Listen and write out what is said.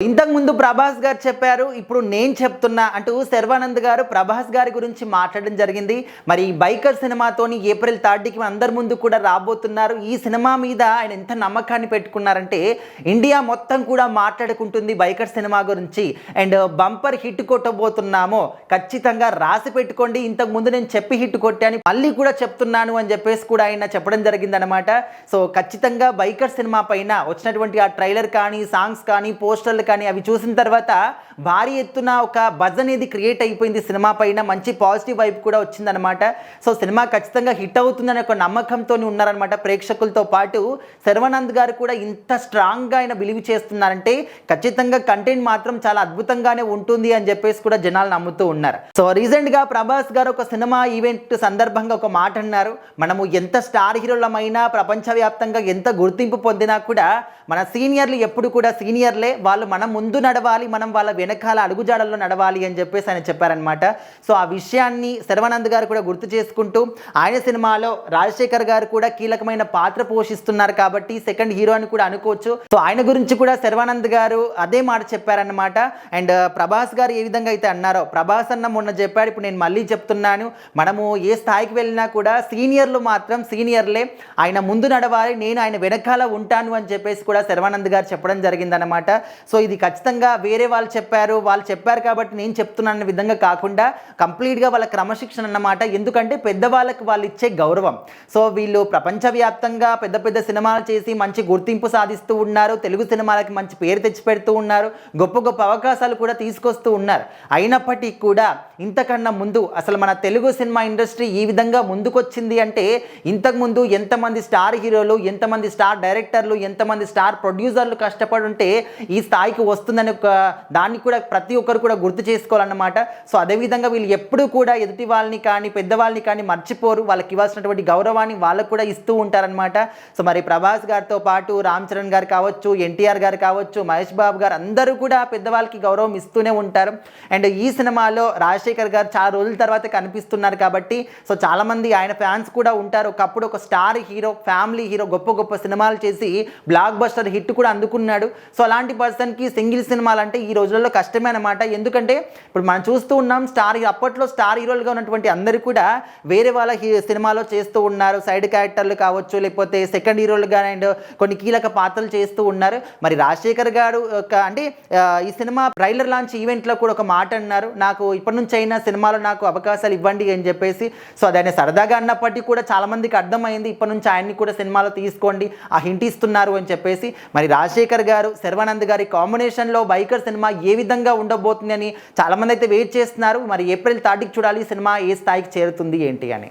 ఇంతకు ముందు ప్రభాస్ గారు చెప్పారు, ఇప్పుడు నేను చెప్తున్నా అంటూ శర్వానంద్ గారు ప్రభాస్ గారి గురించి మాట్లాడడం జరిగింది. మరి ఈ బైకర్ సినిమాతోని ఏప్రిల్ 3కి అందరి ముందు కూడా రాబోతున్నారు. ఈ సినిమా మీద ఆయన ఎంత నమ్మకాన్ని పెట్టుకున్నారంటే ఇండియా మొత్తం కూడా మాట్లాడుకుంటుంది బైకర్ సినిమా గురించి. అండ్ బంపర్ హిట్ కొట్టబోతున్నాము, ఖచ్చితంగా రాసి పెట్టుకోండి, ఇంతకు ముందు నేను చెప్పి హిట్ కొట్టాను, మళ్ళీ కూడా చెప్తున్నాను అని చెప్పేసి కూడా ఆయన చెప్పడం జరిగిందనమాట. సో ఖచ్చితంగా బైకర్ సినిమా పైన వచ్చినటువంటి ఆ ట్రైలర్ కానీ, సాంగ్స్ కానీ, పోస్టర్లు కానీ అవి చూసిన తర్వాత భారీ ఎత్తున ఒక బజ్ అనేది క్రియేట్ అయిపోయింది సినిమా పైన. మంచి పాజిటివ్ వైబ్ కూడా వచ్చిందనమాట. సో సినిమా ఖచ్చితంగా హిట్ అవుతుందనే ఒక నమ్మకంతో ఉన్నారనమాట ప్రేక్షకులతో పాటు. శర్వానంద్ గారు కూడా ఇంత స్ట్రాంగ్గా ఆయన బిలీవ్ చేస్తున్నారంటే ఖచ్చితంగా కంటెంట్ మాత్రం చాలా అద్భుతంగానే ఉంటుంది అని చెప్పేసి కూడా జనాలు నమ్ముతూ ఉన్నారు. సో రీసెంట్గా ప్రభాస్ గారు ఒక సినిమా ఈవెంట్ సందర్భంగా ఒక మాట అన్నారు, మనము ఎంత స్టార్ హీరోలమైనా ప్రపంచవ్యాప్తంగా ఎంత గుర్తింపు పొందినా కూడా మన సీనియర్లు ఎప్పుడు కూడా సీనియర్లే, వాళ్ళు మనం ముందు నడవాలి, మనం వాళ్ళ వెనకాల అడుగుజాడల్లో నడవాలి అని చెప్పేసి ఆయన చెప్పారనమాట. సో ఆ విషయాన్ని శర్వానంద్ గారు కూడా గుర్తు చేసుకుంటూ ఆయన సినిమాలో రాజశేఖర్ గారు కూడా కీలకమైన పాత్ర పోషిస్తున్నారు కాబట్టి సెకండ్ హీరో అని కూడా అనుకోవచ్చు. సో ఆయన గురించి కూడా శర్వానంద్ గారు అదే మాట చెప్పారనమాట. అండ్ ప్రభాస్ గారు ఏ విధంగా అయితే అన్నారో, ప్రభాస్ అన్న మొన్న చెప్పాడు, ఇప్పుడు నేను మళ్ళీ చెప్తున్నాను, మనము ఏ స్థాయికి వెళ్ళినా కూడా సీనియర్లు మాత్రం సీనియర్లే, ఆయన ముందు నడవాలి, నేను ఆయన వెనకాల ఉంటాను అని చెప్పేసి కూడా శర్వానంద్ గారు చెప్పడం జరిగిందనమాట. సో ఇది ఖచ్చితంగా వేరే వాళ్ళు చెప్పారు కాబట్టి నేను చెప్తున్నాను అనే విధంగా కాకుండా కంప్లీట్గా వాళ్ళ క్రమశిక్షణ అన్నమాట. ఎందుకంటే పెద్దవాళ్ళకి వాళ్ళు ఇచ్చే గౌరవం. సో వీళ్ళు ప్రపంచవ్యాప్తంగా పెద్ద పెద్ద సినిమాలు చేసి మంచి గుర్తింపు సాధిస్తూ ఉన్నారు, తెలుగు సినిమాలకి మంచి పేరు తెచ్చిపెడుతూ ఉన్నారు, గొప్ప గొప్ప అవకాశాలు కూడా తీసుకొస్తూ ఉన్నారు. అయినప్పటికీ కూడా ఇంతకన్నా ముందు అసలు మన తెలుగు సినిమా ఇండస్ట్రీ ఈ విధంగా ముందుకొచ్చింది అంటే ఇంతకుముందు ఎంతమంది స్టార్ హీరోలు, ఎంతమంది స్టార్ డైరెక్టర్లు, ఎంతమంది స్టార్ ప్రొడ్యూసర్లు కష్టపడి ఉంటే ఈ స్థాయికి వస్తుందని ఒక దాన్ని కూడా ప్రతి ఒక్కరు కూడా గుర్తు చేసుకోవాలన్నమాట. సో అదేవిధంగా వీళ్ళు ఎప్పుడూ కూడా ఎదుటి వాళ్ళని కానీ పెద్దవాళ్ళని కానీ మర్చిపోరు, వాళ్ళకి ఇవ్వాల్సినటువంటి గౌరవాన్ని వాళ్ళకు కూడా ఇస్తూ ఉంటారనమాట. సో మరి ప్రభాస్ గారితో పాటు రామ్ చరణ్ గారు కావచ్చు, ఎన్టీఆర్ గారు కావచ్చు, మహేష్ బాబు గారు అందరూ కూడా పెద్దవాళ్ళకి గౌరవం ఇస్తూనే ఉంటారు. అండ్ ఈ సినిమాలో రాజశేఖర్ గారు చాలా రోజుల తర్వాత కనిపిస్తున్నారు కాబట్టి సో చాలామంది ఆయన ఫ్యాన్స్ కూడా ఉంటారు. ఒకప్పుడు ఒక స్టార్ హీరో, ఫ్యామిలీ హీరో, గొప్ప గొప్ప సినిమాలు చేసి బ్లాక్ బస్టర్ హిట్ కూడా అందుకున్నాడు. సో అలాంటి పర్సన్కి సింగిల్ సినిమాలు అంటే ఈ రోజుల్లో కష్టమే అనమాట. ఎందుకంటే ఇప్పుడు మనం చూస్తూ ఉన్నాం, అప్పట్లో స్టార్ హీరోలుగా ఉన్నటువంటి అందరూ కూడా వేరే వాళ్ళ సినిమాలో చేస్తూ ఉన్నారు, సైడ్ క్యారెక్టర్లు కావచ్చు, లేకపోతే సెకండ్ హీరోలుగా అండ్ కొన్ని కీలక పాత్రలు చేస్తూ ఉన్నారు. మరి రాజశేఖర్ గారు అంటే ఈ సినిమా ట్రైలర్ లాంచ్ ఈవెంట్లో కూడా ఒక మాట అన్నారు, నాకు ఇప్పటి నుంచి అయినా సినిమాలో నాకు అవకాశాలు ఇవ్వండి అని చెప్పేసి. సో అది ఆయన సరదాగా అన్నప్పటికీ కూడా చాలామందికి అర్థమైంది, ఇప్పటి నుంచి ఆయన్ని కూడా సినిమాలో తీసుకోండి, ఆ హింట్ ఇస్తున్నారు అని చెప్పేసి. మరి రాజశేఖర్ గారు శర్వానంద్ గారి కాంబినేషన్లో బైకర్ సినిమా ఏ విధంగా ఉండబోతుంది అని చాలామంది అయితే వెయిట్ చేస్తున్నారు. మరి ఏప్రిల్ 3కి చూడాలి సినిమా ఏ స్థాయికి చేరుతుంది ఏంటి అని.